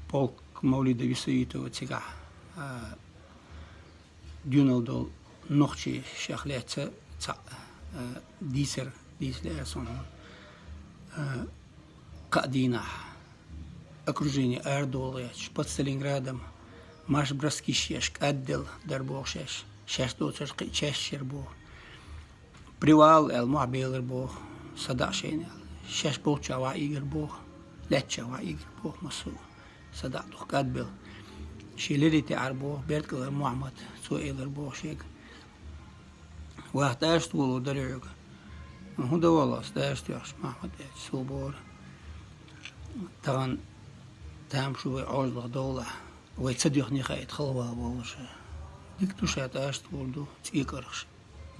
полк Мавлида Висаитова тига дюналдол нохчи шахлеца дислерсон Кадина окружение Ардолыч под Сталинградом Маш Браскишеш отдел Дарбошеш шештоцер чешер бо привал эл Мабелер бо Садашен шеш болчава игр бо лечава игр бо масу Садатух кадбел شيلريتي عربو بيرتكل محمد سويلر بوشيك واحد اشتغل ودريق هو ده والله استاشتياش محمد سوبور طبعا تام شو عوض دولة ويتصدقني خايت خلوها بوش ديكتوشات اشتغل دو تيكرش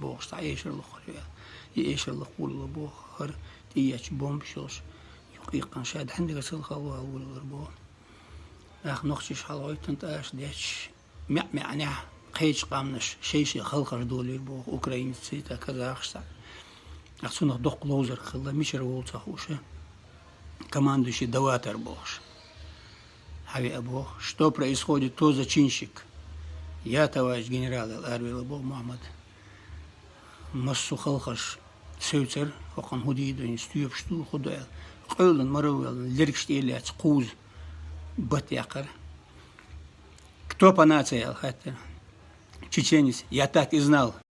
بوش تعيش الخريا يعيش الخول بوخر تيجي بومشوش يقيقن شاد عندك سل خلوها والغربو أخ نخشش حلويت أنت أش ديش معني قيش قامنش شيء خلقر دولي بو أوكرين سيتا كذا أخشى أخسون دق لوزر خلا مش رول صحوشة كمان دشي دواتر بوش حبي أبوه что происходит то зачинщик я товарищ генерал الأربيل أبو محمد مسو خلقش سوتر وقن هديد ونستيوب شتو خدال قولن مروال لركشت إلي قوز Батякар. Кто по нации, хотя чеченец, я так и знал.